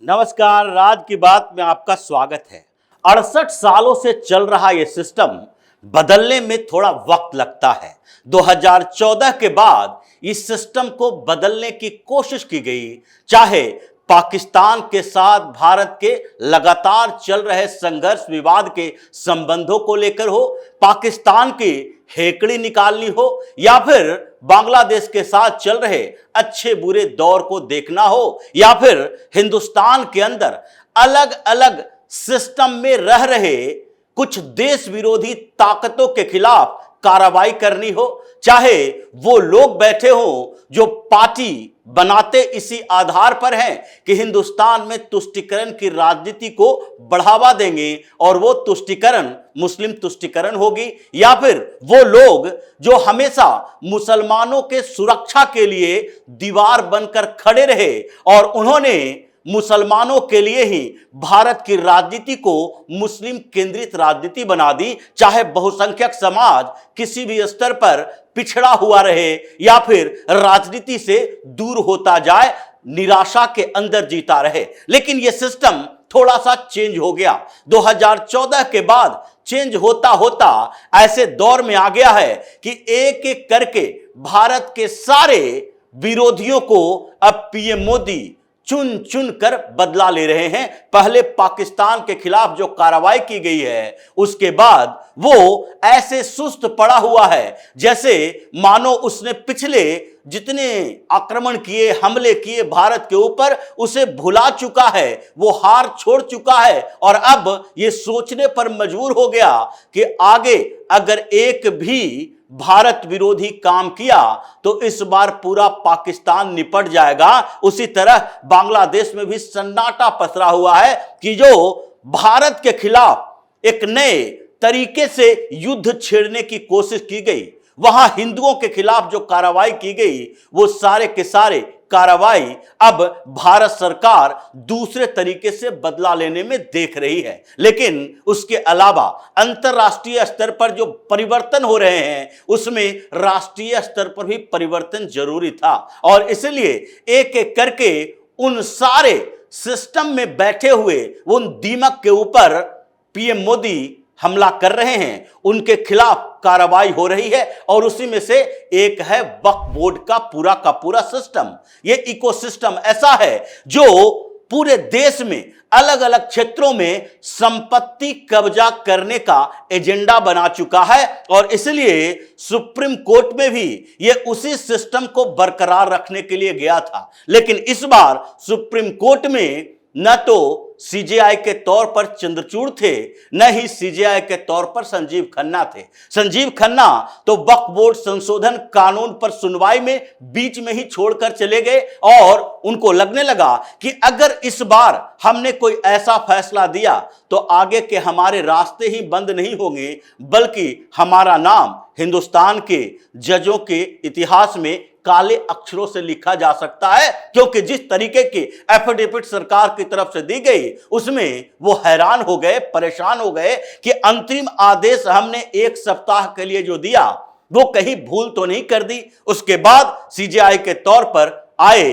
नमस्कार, राज की बात में आपका स्वागत है। 68 सालों से चल रहा यह सिस्टम बदलने में थोड़ा वक्त लगता है। 2014 के बाद इस सिस्टम को बदलने की कोशिश की गई, चाहे पाकिस्तान के साथ भारत के लगातार चल रहे संघर्ष विवाद के संबंधों को लेकर हो, पाकिस्तान की हेकड़ी निकालनी हो, या फिर बांग्लादेश के साथ चल रहे अच्छे बुरे दौर को देखना हो, या फिर हिंदुस्तान के अंदर अलग अलग सिस्टम में रह रहे कुछ देश विरोधी ताकतों के खिलाफ कार्रवाई करनी हो, चाहे वो लोग बैठे हो जो पार्टी बनाते इसी आधार पर हैं कि हिंदुस्तान में तुष्टीकरण की राजनीति को बढ़ावा देंगे और वो तुष्टीकरण मुस्लिम तुष्टीकरण होगी, या फिर वो लोग जो हमेशा मुसलमानों के सुरक्षा के लिए दीवार बनकर खड़े रहे और उन्होंने मुसलमानों के लिए ही भारत की राजनीति को मुस्लिम केंद्रित राजनीति बना दी, चाहे बहुसंख्यक समाज किसी भी स्तर पर पिछड़ा हुआ रहे या फिर राजनीति से दूर होता जाए, निराशा के अंदर जीता रहे। लेकिन यह सिस्टम थोड़ा सा चेंज हो गया। 2014 के बाद चेंज होता होता ऐसे दौर में आ गया है कि एक एक करके भारत के सारे विरोधियों को अब पीएम मोदी चुन चुन कर बदला ले रहे हैं। पहले पाकिस्तान के खिलाफ जो कार्रवाई की गई है, उसके बाद वो ऐसे सुस्त पड़ा हुआ है जैसे मानो उसने पिछले जितने आक्रमण किए, हमले किए भारत के ऊपर, उसे भुला चुका है, वो हार छोड़ चुका है और अब ये सोचने पर मजबूर हो गया कि आगे अगर एक भी भारत विरोधी काम किया तो इस बार पूरा पाकिस्तान निपट जाएगा। उसी तरह बांग्लादेश में भी सन्नाटा पसरा हुआ है कि जो भारत के खिलाफ एक नए तरीके से युद्ध छेड़ने की कोशिश की गई, वहां हिंदुओं के खिलाफ जो कार्रवाई की गई, वो सारे के सारे कार्रवाई अब भारत सरकार दूसरे तरीके से बदला लेने में देख रही है। लेकिन उसके अलावा अंतरराष्ट्रीय स्तर पर जो परिवर्तन हो रहे हैं, उसमें राष्ट्रीय स्तर पर भी परिवर्तन जरूरी था और इसलिए एक एक करके उन सारे सिस्टम में बैठे हुए उन दीमक के ऊपर पीएम मोदी हमला कर रहे हैं, उनके खिलाफ कार्रवाई हो रही है और उसी में से एक है वक्फ बोर्ड का पूरा सिस्टम। यह इकोसिस्टम ऐसा है जो पूरे देश में अलग अलग क्षेत्रों में संपत्ति कब्जा करने का एजेंडा बना चुका है और इसलिए सुप्रीम कोर्ट में भी यह उसी सिस्टम को बरकरार रखने के लिए गया था। लेकिन इस बार सुप्रीम कोर्ट में न तो सीजेआई के तौर पर चंद्रचूड़ थे, न ही सीजेआई के तौर पर संजीव खन्ना थे। संजीव खन्ना तो वक्फ बोर्ड संशोधन कानून पर सुनवाई में बीच में ही छोड़कर चले गए और उनको लगने लगा कि अगर इस बार हमने कोई ऐसा फैसला दिया तो आगे के हमारे रास्ते ही बंद नहीं होंगे, बल्कि हमारा नाम हिंदुस्तान के जजों के इतिहास में काले अक्षरों से लिखा जा सकता है, क्योंकि जिस तरीके की एफिडेविट सरकार की तरफ से दी गई उसमें वो हैरान हो गए, परेशान हो गए कि अंतरिम आदेश हमने एक सप्ताह के लिए जो दिया वो कहीं भूल तो नहीं कर दी। उसके बाद सीजेआई के तौर पर आए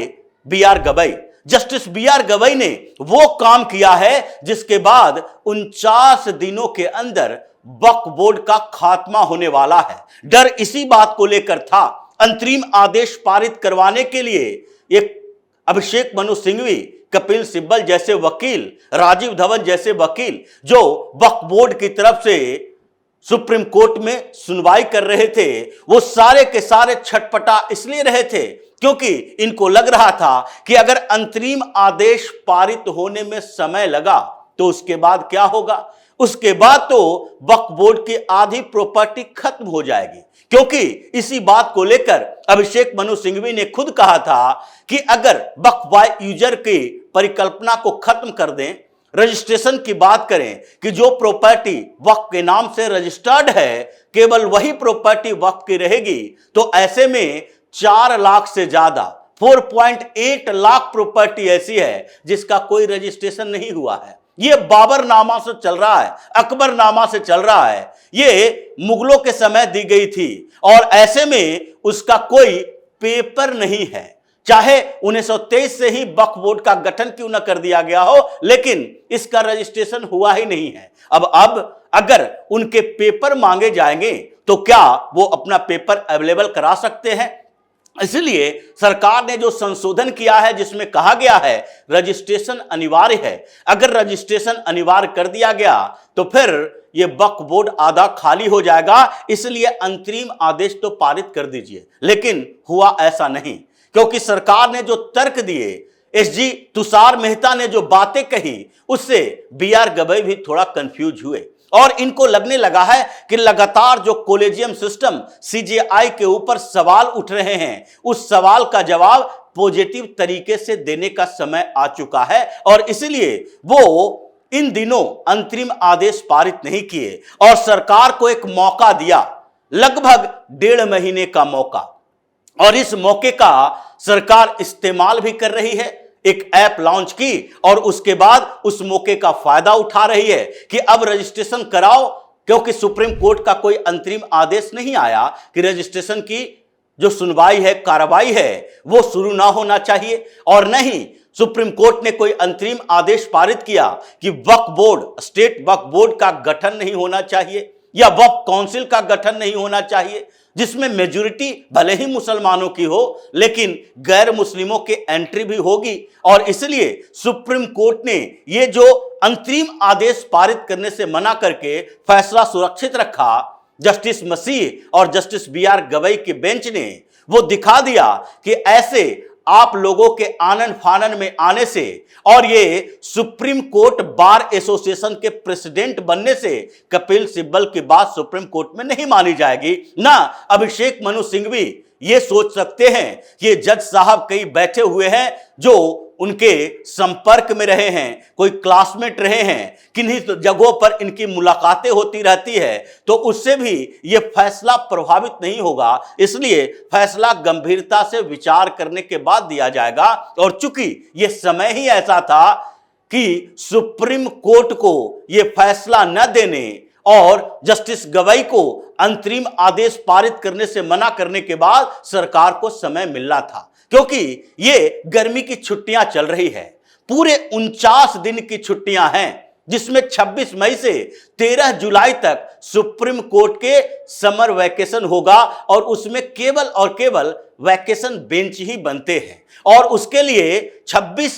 बीआर गवई। जस्टिस बीआर गवई ने वो काम किया है जिसके बाद 49 दिनों के अंदर वक्फ बोर्ड का खात्मा होने वाला है। डर इसी बात को लेकर था। अंतरिम आदेश पारित करवाने के लिए एक अभिषेक मनु सिंघवी, कपिल सिब्बल जैसे वकील, राजीव धवन जैसे वकील जो वक्फ बोर्ड की तरफ से सुप्रीम कोर्ट में सुनवाई कर रहे थे, वो सारे के सारे छटपटा इसलिए रहे थे क्योंकि इनको लग रहा था कि अगर अंतरिम आदेश पारित होने में समय लगा तो उसके बाद क्या होगा। उसके बाद तो वक्फ बोर्ड की आधी प्रॉपर्टी खत्म हो जाएगी, क्योंकि इसी बात को लेकर अभिषेक मनु सिंघवी ने खुद कहा था कि अगर वक्फ बाय यूजर की परिकल्पना को खत्म कर दें, रजिस्ट्रेशन की बात करें कि जो प्रॉपर्टी वक्फ के नाम से रजिस्टर्ड है केवल वही प्रॉपर्टी वक्फ की रहेगी, तो ऐसे में 4 लाख से ज्यादा 4.8 लाख प्रॉपर्टी ऐसी है जिसका कोई रजिस्ट्रेशन नहीं हुआ है। ये बाबरनामा से चल रहा है, अकबरनामा से चल रहा है, ये मुगलों के समय दी गई थी और ऐसे में उसका कोई पेपर नहीं है। चाहे 1923 से ही वक्फ बोर्ड का गठन क्यों न कर दिया गया हो, लेकिन इसका रजिस्ट्रेशन हुआ ही नहीं है। अब अगर उनके पेपर मांगे जाएंगे तो क्या वो अपना पेपर अवेलेबल करा सकते हैं? इसलिए सरकार ने जो संशोधन किया है जिसमें कहा गया है रजिस्ट्रेशन अनिवार्य है। अगर रजिस्ट्रेशन अनिवार्य कर दिया गया तो फिर ये वक्फ बोर्ड आधा खाली हो जाएगा, इसलिए अंतरिम आदेश तो पारित कर दीजिए। लेकिन हुआ ऐसा नहीं, क्योंकि सरकार ने जो तर्क दिए, एसजी तुषार मेहता ने जो बातें कही, उससे बीआर गवई भी थोड़ा कंफ्यूज हुए और इनको लगने लगा है कि लगातार जो कॉलेजियम सिस्टम सीजेआई के ऊपर सवाल उठ रहे हैं, उस सवाल का जवाब पॉजिटिव तरीके से देने का समय आ चुका है और इसलिए वो इन दिनों अंतरिम आदेश पारित नहीं किए और सरकार को एक मौका दिया, लगभग 1.5 महीने का मौका, और इस मौके का सरकार इस्तेमाल भी कर रही है। एक ऐप लॉन्च की और उसके बाद उस मौके का फायदा उठा रही है कि अब रजिस्ट्रेशन कराओ, क्योंकि सुप्रीम कोर्ट का कोई अंतरिम आदेश नहीं आया कि रजिस्ट्रेशन की जो सुनवाई है, कार्रवाई है, वो शुरू ना होना चाहिए। और नहीं सुप्रीम कोर्ट ने कोई अंतरिम आदेश पारित किया कि वक्फ बोर्ड, स्टेट वक्फ बोर्ड का गठन नहीं होना चाहिए या वक्फ काउंसिल का गठन नहीं होना चाहिए, जिसमें मेजॉरिटी भले ही मुसलमानों की हो लेकिन गैर मुस्लिमों के एंट्री भी होगी। और इसलिए सुप्रीम कोर्ट ने ये जो अंतरिम आदेश पारित करने से मना करके फैसला सुरक्षित रखा। जस्टिस मसीह और जस्टिस बीआर गवई के बेंच ने वो दिखा दिया कि ऐसे आप लोगों के आनन फानन में आने से और ये सुप्रीम कोर्ट बार एसोसिएशन के प्रेसिडेंट बनने से कपिल सिब्बल की बात सुप्रीम कोर्ट में नहीं मानी जाएगी। ना अभिषेक मनु सिंघवी ये सोच सकते हैं कि ये जज साहब कई बैठे हुए हैं जो उनके संपर्क में रहे हैं, कोई क्लासमेट रहे हैं, किन्हीं जगहों पर इनकी मुलाकातें होती रहती है, तो उससे भी ये फैसला प्रभावित नहीं होगा। इसलिए फैसला गंभीरता से विचार करने के बाद दिया जाएगा। और चूंकि ये समय ही ऐसा था कि सुप्रीम कोर्ट को ये फैसला न देने और जस्टिस गवई को अंतरिम आदेश पारित करने से मना करने के बाद सरकार को समय मिलना था, क्योंकि ये गर्मी की छुट्टियां चल रही है, पूरे 49 दिन की छुट्टियां हैं, जिसमें 26 मई से 13 जुलाई तक सुप्रीम कोर्ट के समर वैकेशन होगा और उसमें केवल और केवल वैकेशन बेंच ही बनते हैं। और उसके लिए 26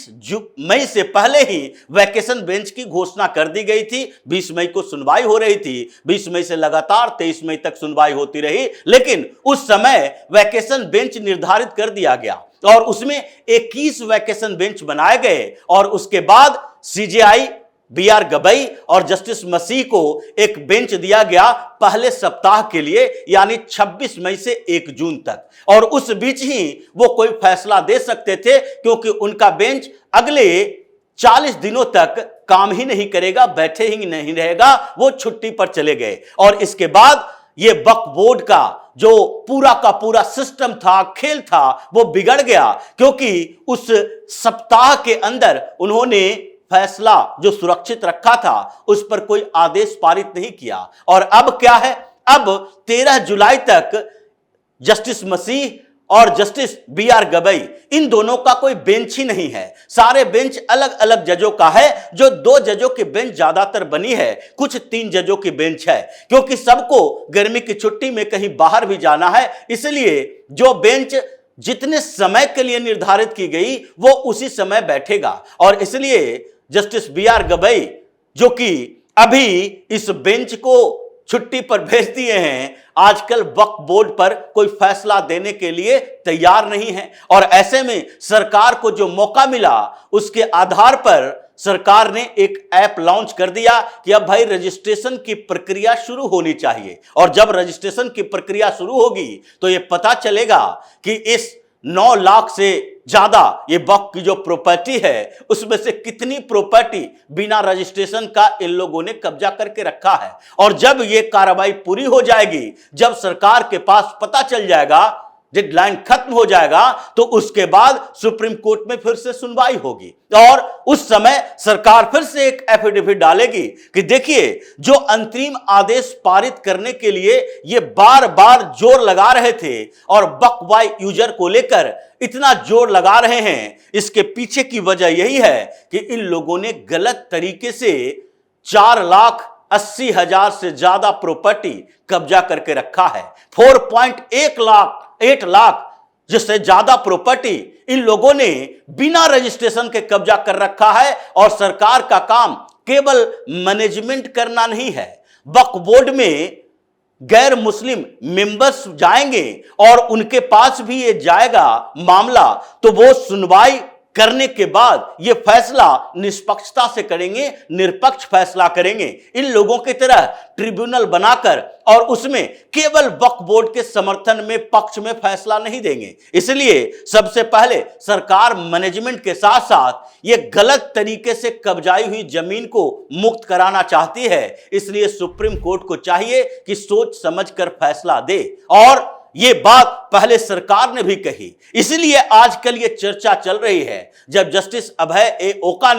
मई से पहले ही वैकेशन बेंच की घोषणा कर दी गई थी। 20 मई को सुनवाई हो रही थी, 20 मई से लगातार 23 मई तक सुनवाई होती रही, लेकिन उस समय वैकेशन बेंच निर्धारित कर दिया गया और उसमें 21 वैकेशन बेंच बनाए गए और उसके बाद सीजेआई बीआर गवई और जस्टिस मसीह को एक बेंच दिया गया पहले सप्ताह के लिए, यानी 26 मई से 1 जून तक। और उस बीच ही वो कोई फैसला दे सकते थे, क्योंकि उनका बेंच अगले 40 दिनों तक काम ही नहीं करेगा, बैठे ही नहीं रहेगा, वो छुट्टी पर चले गए। और इसके बाद ये वक्फ बोर्ड का जो पूरा का पूरा सिस्टम था, खेल था, वो बिगड़ गया, क्योंकि उस सप्ताह के अंदर उन्होंने फैसला जो सुरक्षित रखा था उस पर कोई आदेश पारित नहीं किया। और अब क्या है, अब 13 जुलाई तक जस्टिस मसीह और जस्टिस बीआर गवई, इन दोनों का कोई बेंच ही नहीं है। सारे बेंच अलग अलग जजों का है, जो 2 जजों की बेंच ज्यादातर बनी है, कुछ 3 जजों की बेंच है, क्योंकि सबको गर्मी की छुट्टी में कहीं बाहर भी जाना है। इसलिए जो बेंच जितने समय के लिए निर्धारित की गई वो उसी समय बैठेगा। और इसलिए जस्टिस बीआर गवई, जो कि अभी इस बेंच को छुट्टी पर भेज दिए हैं, आजकल वक्फ बोर्ड पर कोई फैसला देने के लिए तैयार नहीं है। और ऐसे में सरकार को जो मौका मिला उसके आधार पर सरकार ने एक ऐप लॉन्च कर दिया कि अब भाई रजिस्ट्रेशन की प्रक्रिया शुरू होनी चाहिए। और जब रजिस्ट्रेशन की प्रक्रिया शुरू होगी तो यह पता चलेगा कि इस 9 लाख से ज्यादा ये वक्फ की जो प्रॉपर्टी है उसमें से कितनी प्रॉपर्टी बिना रजिस्ट्रेशन का इन लोगों ने कब्जा करके रखा है। और जब ये कार्रवाई पूरी हो जाएगी, जब सरकार के पास पता चल जाएगा, डेडलाइन खत्म हो जाएगा तो उसके बाद सुप्रीम कोर्ट में फिर से सुनवाई होगी और उस समय सरकार फिर से एक एफिडेविट डालेगी कि देखिए, जो अंतरिम आदेश पारित करने के लिए ये बार बार जोर लगा रहे थे और बक वाई यूजर को लेकर इतना जोर लगा रहे हैं, इसके पीछे की वजह यही है कि इन लोगों ने गलत तरीके से 4,80,000 से ज्यादा प्रॉपर्टी कब्जा करके रखा है। 8 लाख जिससे ज्यादा प्रॉपर्टी इन लोगों ने बिना रजिस्ट्रेशन के कब्जा कर रखा है और सरकार का काम केवल मैनेजमेंट करना नहीं है। वक्फ बोर्ड में गैर मुस्लिम मेंबर्स जाएंगे और उनके पास भी ये जाएगा मामला, तो वो सुनवाई करने के बाद ये फैसला निष्पक्षता से करेंगे, निरपेक्ष फैसला करेंगे। इन लोगों की तरह ट्रिब्यूनल बनाकर और उसमें केवल वक्फ बोर्ड के समर्थन में पक्ष में फैसला नहीं देंगे। इसलिए सबसे पहले सरकार मैनेजमेंट के साथ साथ ये गलत तरीके से कब्जाई हुई जमीन को मुक्त कराना चाहती है। इसलिए सुप्रीम कोर्ट को चाहिए कि सोच समझकर फैसला दे और ये बात पहले सरकार ने भी कही। इसलिए आजकल ये चर्चा चल रही है। जब जस्टिस अभय ए ओका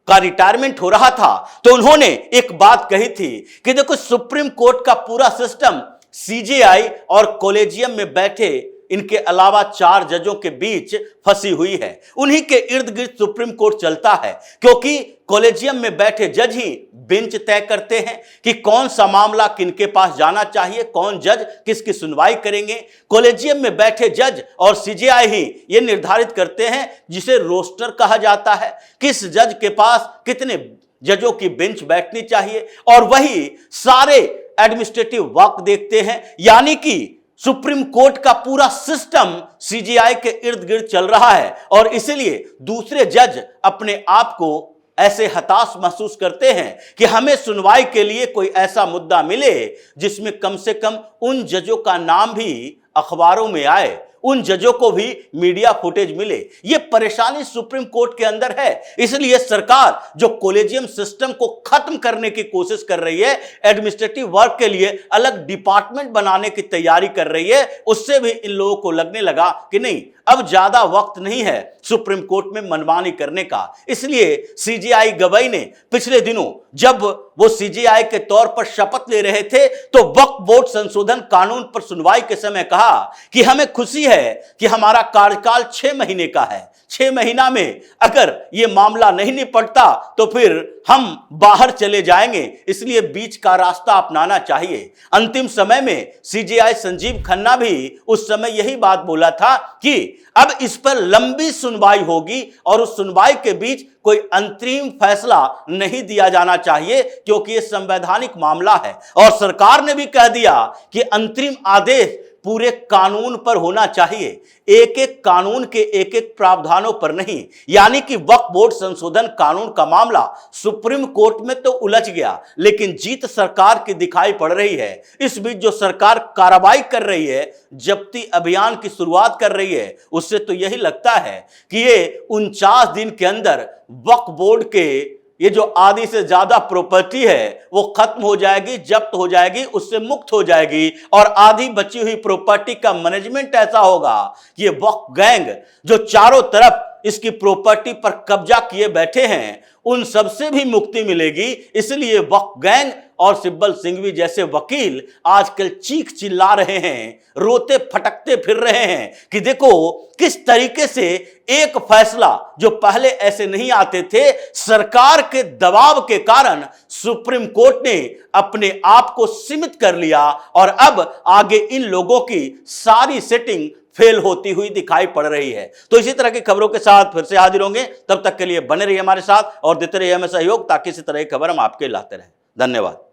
का रिटायरमेंट हो रहा था तो उन्होंने एक बात कही थी कि देखो, सुप्रीम कोर्ट का पूरा सिस्टम सीजेआई और कॉलेजियम में बैठे इनके अलावा 4 जजों के बीच फंसी हुई है। उन्हीं के इर्द गिर्द सुप्रीम कोर्ट चलता है, क्योंकि कॉलेजियम में बैठे जज ही बेंच तय करते हैं कि कौन सा मामला किनके पास जाना चाहिए, कौन जज किसकी सुनवाई करेंगे। कॉलेजियम में बैठे जज और सीजेआई ही ये निर्धारित करते हैं, जिसे रोस्टर कहा जाता है, किस जज के पास कितने जजों की बेंच बैठनी चाहिए, और वही सारे एडमिनिस्ट्रेटिव वर्क देखते हैं। यानी कि सुप्रीम कोर्ट का पूरा सिस्टम सीजेआई के इर्द गिर्द चल रहा है और इसलिए दूसरे जज अपने आप को ऐसे हताश महसूस करते हैं कि हमें सुनवाई के लिए कोई ऐसा मुद्दा मिले जिसमें कम से कम उन जजों का नाम भी अखबारों में आए, उन जजों को भी मीडिया फुटेज मिले। यह परेशानी सुप्रीम कोर्ट के अंदर है। इसलिए सरकार जो कॉलेजियम सिस्टम को खत्म करने की कोशिश कर रही है, एडमिनिस्ट्रेटिव वर्क के लिए अलग डिपार्टमेंट बनाने की तैयारी कर रही है, उससे भी इन लोगों को लगने लगा कि नहीं, अब ज्यादा वक्त नहीं है सुप्रीम कोर्ट में मनमानी करने का। इसलिए सीजेआई गवाई ने पिछले दिनों जब वो सीजेआई के तौर पर शपथ ले रहे थे तो वक्फ बोर्ड संशोधन कानून पर सुनवाई के समय कहा कि हमें खुशी है कि हमारा कार्यकाल 6 महीने का है। 6 महीना में अगर ये मामला नहीं निपटता तो फिर हम बाहर चले जाएंगे, इसलिए बीच का रास्ता अपनाना चाहिए। अंतिम समय में सीजेआई संजीव खन्ना भी उस समय यही बात बोला था कि अब इस पर लंबी सुनवाई होगी और उस सुनवाई के बीच कोई अंतरिम फैसला नहीं दिया जाना चाहिए, क्योंकि यह संवैधानिक मामला है। और सरकार ने भी कह दिया कि अंतरिम आदेश पूरे कानून पर होना चाहिए, एक एक कानून के एक एक प्रावधानों पर नहीं। यानी कि वक्फ बोर्ड संशोधन कानून का मामला सुप्रीम कोर्ट में तो उलझ गया, लेकिन जीत सरकार की दिखाई पड़ रही है। इस बीच जो सरकार कार्रवाई कर रही है, जब्ती अभियान की शुरुआत कर रही है, उससे तो यही लगता है कि ये 49 दिन के अंदर वक्फ बोर्ड के ये जो आधी से ज्यादा प्रॉपर्टी है वो खत्म हो जाएगी, जब्त हो जाएगी, उससे मुक्त हो जाएगी और आधी बची हुई प्रॉपर्टी का मैनेजमेंट ऐसा होगा कि ये वक्फ गैंग जो चारों तरफ इसकी प्रॉपर्टी पर कब्जा किए बैठे हैं, उन सबसे भी मुक्ति मिलेगी। इसलिए वक्फ गैंग और सिब्बल सिंघवी जैसे वकील आजकल चीख चिल्ला रहे हैं, रोते फटकते फिर रहे हैं कि देखो किस तरीके से एक फैसला जो पहले ऐसे नहीं आते थे, सरकार के दबाव के कारण सुप्रीम कोर्ट ने अपने आप को सीमित कर लिया और अब आगे इन लोगों की सारी सेटिंग फेल होती हुई दिखाई पड़ रही है। तो इसी तरह की खबरों के साथ फिर से हाजिर होंगे, तब तक के लिए बने रहिए हमारे साथ और देते रहिए हमें सहयोग, ताकि इसी तरह की खबर हम आपके लाते रहें। धन्यवाद।